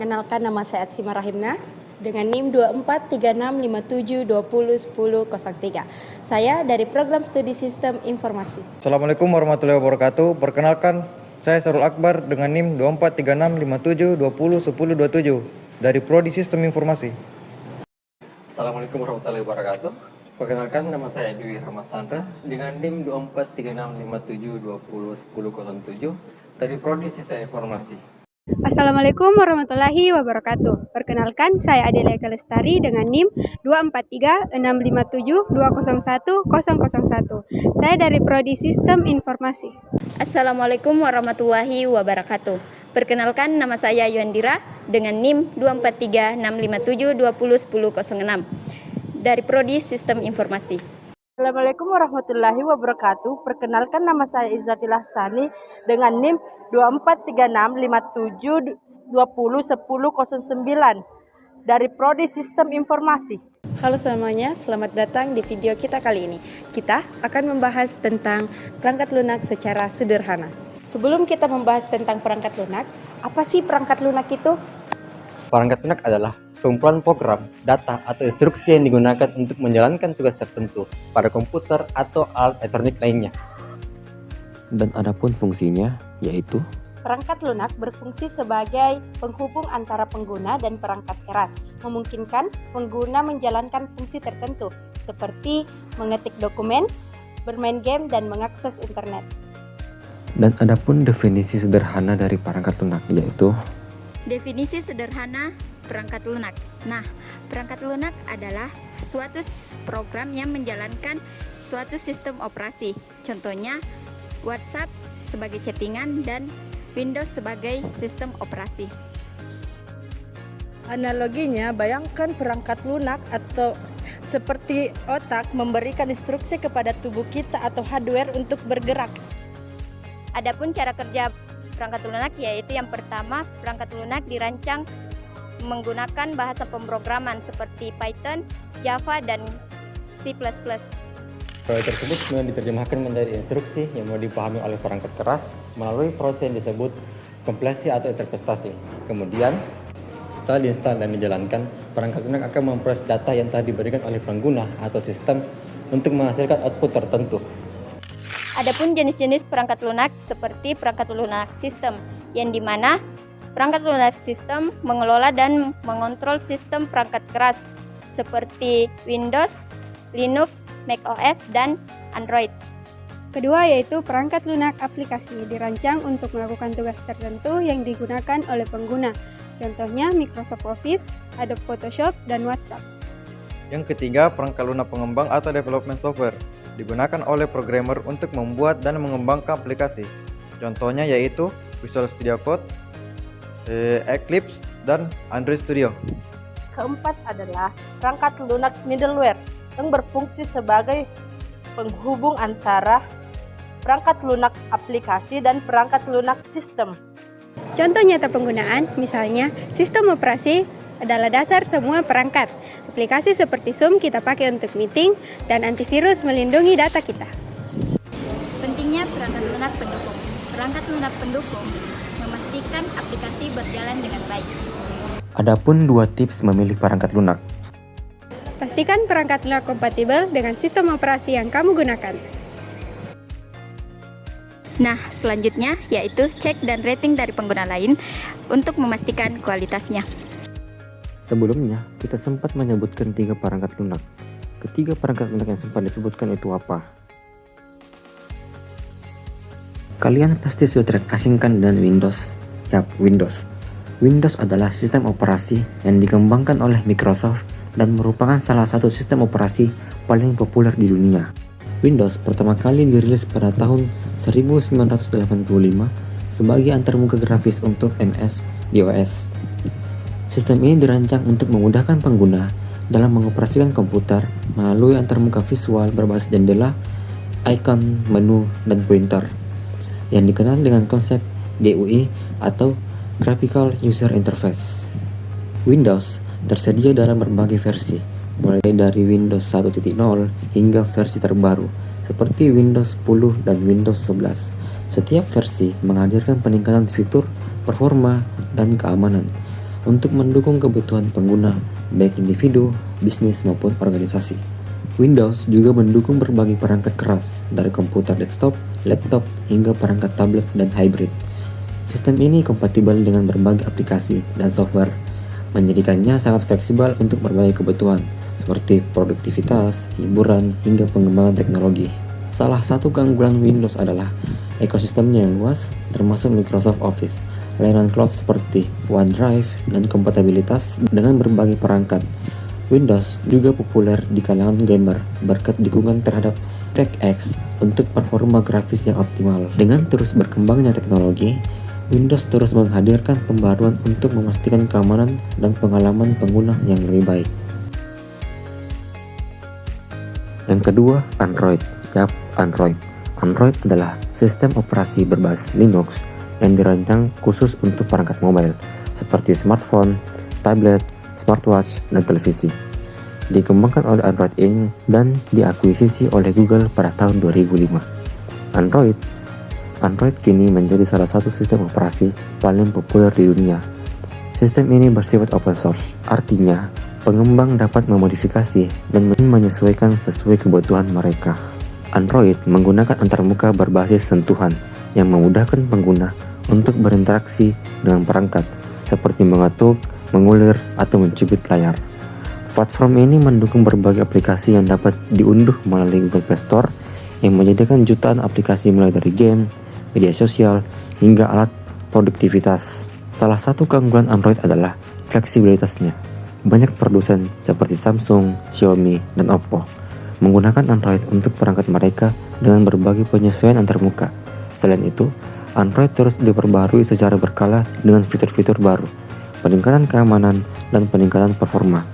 Perkenalkan, nama saya Atsima Rahimna dengan NIM 243657201003. Saya dari Program Studi Sistem Informasi. Assalamualaikum warahmatullahi wabarakatuh. Perkenalkan, saya Sarul Akbar dengan NIM 243657201027 dari Prodi Sistem Informasi. Assalamualaikum warahmatullahi wabarakatuh. Perkenalkan, nama saya Dwi Rahmat Sandra dengan NIM 243657201007 dari Prodi Sistem Informasi. Assalamualaikum warahmatullahi wabarakatuh. Perkenalkan, saya Adelia Kalestari dengan NIM 243657201001. Saya dari Prodi Sistem Informasi. Assalamualaikum warahmatullahi wabarakatuh. Perkenalkan, nama saya Yuandira dengan NIM 243657201006 dari Prodi Sistem Informasi. Assalamualaikum warahmatullahi wabarakatuh. Perkenalkan, nama saya Izzatillah Sani dengan NIM 243657201009 dari Prodi Sistem Informasi. Halo semuanya, selamat datang di video kita kali ini. Kita akan membahas tentang perangkat lunak secara sederhana. Sebelum kita membahas tentang perangkat lunak, apa sih perangkat lunak itu? Perangkat lunak adalah sekumpulan program, data, atau instruksi yang digunakan untuk menjalankan tugas tertentu pada komputer atau alat elektronik lainnya. Dan adapun fungsinya yaitu Perangkat lunak berfungsi sebagai penghubung antara pengguna dan perangkat keras, memungkinkan pengguna menjalankan fungsi tertentu seperti mengetik dokumen, bermain game, dan mengakses internet. dan adapun definisi sederhana dari perangkat lunak yaitu Definisi sederhana perangkat lunak. Nah, perangkat lunak adalah suatu program yang menjalankan suatu sistem operasi. Contohnya, WhatsApp sebagai chattingan dan Windows sebagai sistem operasi. Analoginya, bayangkan perangkat lunak atau seperti otak memberikan instruksi kepada tubuh kita atau hardware untuk bergerak. Adapun cara kerja perangkat lunak yaitu yang pertama, perangkat lunak dirancang menggunakan bahasa pemrograman seperti Python, Java, dan C++. Proyek tersebut kemudian diterjemahkan menjadi instruksi yang mau dipahami oleh perangkat keras melalui proses yang disebut kompilasi atau interpretasi. Kemudian, setelah diinstal dan dijalankan, perangkat lunak akan memproses data yang telah diberikan oleh pengguna atau sistem untuk menghasilkan output tertentu. Adapun jenis-jenis perangkat lunak seperti perangkat lunak sistem, yang dimana perangkat lunak sistem mengelola dan mengontrol sistem perangkat keras seperti Windows, Linux, macOS, dan Android. Kedua yaitu perangkat lunak aplikasi, dirancang untuk melakukan tugas tertentu yang digunakan oleh pengguna. Contohnya Microsoft Office, Adobe Photoshop, dan WhatsApp. Yang ketiga, perangkat lunak pengembang atau development software, digunakan oleh programmer untuk membuat dan mengembangkan aplikasi. Contohnya yaitu Visual Studio Code, Eclipse, dan Android Studio. Keempat adalah perangkat lunak middleware yang berfungsi sebagai penghubung antara perangkat lunak aplikasi dan perangkat lunak sistem. Contoh nyata penggunaan, misalnya sistem operasi adalah dasar semua perangkat. Aplikasi seperti Zoom kita pakai untuk meeting, dan antivirus melindungi data kita. Pentingnya perangkat lunak pendukung. Perangkat lunak pendukung memastikan aplikasi berjalan dengan baik. adapun 2 tips memilih perangkat lunak. Pastikan perangkat lunak kompatibel dengan sistem operasi yang kamu gunakan. Nah, selanjutnya yaitu cek dan rating dari pengguna lain untuk memastikan kualitasnya. Sebelumnya, kita sempat menyebutkan 3 perangkat lunak. Ketiga perangkat lunak yang sempat disebutkan itu apa? Kalian pasti sudah terasingkan dengan Windows. Yap, Windows. Windows adalah sistem operasi yang dikembangkan oleh Microsoft dan merupakan salah satu sistem operasi paling populer di dunia. Windows pertama kali dirilis pada tahun 1985 sebagai antarmuka grafis untuk MS DOS. Sistem ini dirancang untuk memudahkan pengguna dalam mengoperasikan komputer melalui antarmuka visual berbasis jendela, icon, menu, dan pointer, yang dikenal dengan konsep GUI atau Graphical User Interface. Windows tersedia dalam berbagai versi, mulai dari Windows 1.0 hingga versi terbaru seperti Windows 10 dan Windows 11. Setiap versi menghadirkan peningkatan fitur, performa, dan keamanan. untuk mendukung kebutuhan pengguna, baik individu, bisnis maupun organisasi. Windows juga mendukung berbagai perangkat keras, dari komputer desktop, laptop, hingga perangkat tablet dan hybrid. Sistem ini kompatibel dengan berbagai aplikasi dan software, menjadikannya sangat fleksibel untuk berbagai kebutuhan, seperti produktivitas, hiburan, hingga pengembangan teknologi. Salah satu keunggulan Windows adalah ekosistemnya yang luas, termasuk Microsoft Office, layanan cloud seperti OneDrive, dan kompatibilitas dengan berbagai perangkat. Windows juga populer di kalangan gamer berkat dukungan terhadap DirectX untuk performa grafis yang optimal. Dengan terus berkembangnya teknologi, Windows terus menghadirkan pembaruan untuk memastikan keamanan dan pengalaman pengguna yang lebih baik. Yang kedua, Android. Yap, Android. Android adalah sistem operasi berbasis Linux yang dirancang khusus untuk perangkat mobile seperti smartphone, tablet, smartwatch, dan televisi. Dikembangkan oleh Android Inc. dan diakuisisi oleh Google pada tahun 2005. Android kini menjadi salah satu sistem operasi paling populer di dunia. Sistem ini bersifat open source, artinya pengembang dapat memodifikasi dan menyesuaikan sesuai kebutuhan mereka. Android menggunakan antarmuka berbasis sentuhan yang memudahkan pengguna untuk berinteraksi dengan perangkat, seperti mengetuk, mengulir, atau mencubit layar. Platform ini mendukung berbagai aplikasi yang dapat diunduh melalui Google Play Store yang menyediakan jutaan aplikasi mulai dari game, media sosial, hingga alat produktivitas. Salah satu keunggulan Android adalah fleksibilitasnya. Banyak produsen seperti Samsung, Xiaomi, dan Oppo menggunakan Android untuk perangkat mereka dengan berbagai penyesuaian antarmuka. Selain itu, Android terus diperbarui secara berkala dengan fitur-fitur baru, peningkatan keamanan, dan peningkatan performa.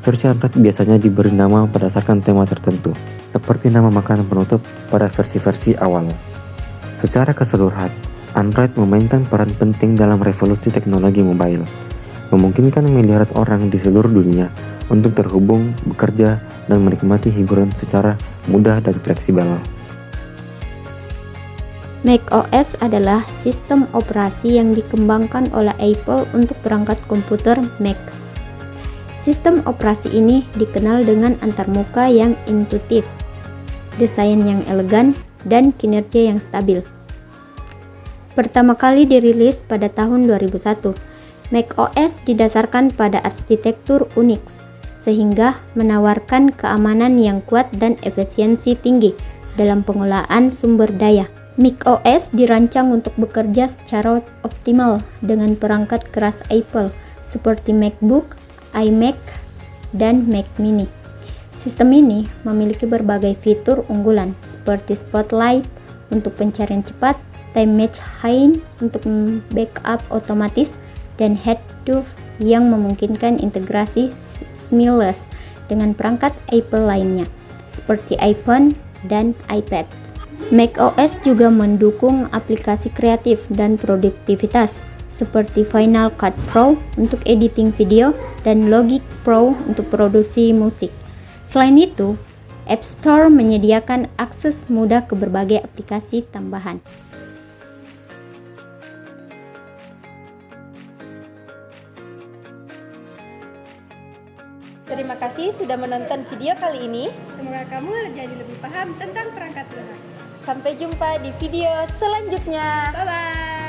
Versi Android biasanya diberi nama berdasarkan tema tertentu, seperti nama makanan penutup pada versi-versi awal. Secara keseluruhan, Android memainkan peran penting dalam revolusi teknologi mobile, memungkinkan miliaran orang di seluruh dunia untuk terhubung, bekerja, dan menikmati hiburan secara mudah dan fleksibel. macOS adalah sistem operasi yang dikembangkan oleh Apple untuk perangkat komputer Mac. Sistem operasi ini dikenal dengan antarmuka yang intuitif, desain yang elegan, dan kinerja yang stabil. Pertama kali dirilis pada tahun 2001, macOS didasarkan pada arsitektur Unix, sehingga menawarkan keamanan yang kuat dan efisiensi tinggi dalam penggunaan sumber daya. macOS dirancang untuk bekerja secara optimal dengan perangkat keras Apple seperti MacBook, iMac, dan Mac Mini. Sistem ini memiliki berbagai fitur unggulan seperti Spotlight untuk pencarian cepat, Time Match High untuk backup otomatis, dan Head-to yang memungkinkan integrasi seamless dengan perangkat Apple lainnya seperti iPhone dan iPad. macOS juga mendukung aplikasi kreatif dan produktivitas seperti Final Cut Pro untuk editing video dan Logic Pro untuk produksi musik. Selain itu, App Store menyediakan akses mudah ke berbagai aplikasi tambahan. Terima kasih sudah menonton video kali ini. Semoga kamu jadi lebih paham tentang perangkat lunak. Sampai jumpa di video selanjutnya. Bye-bye!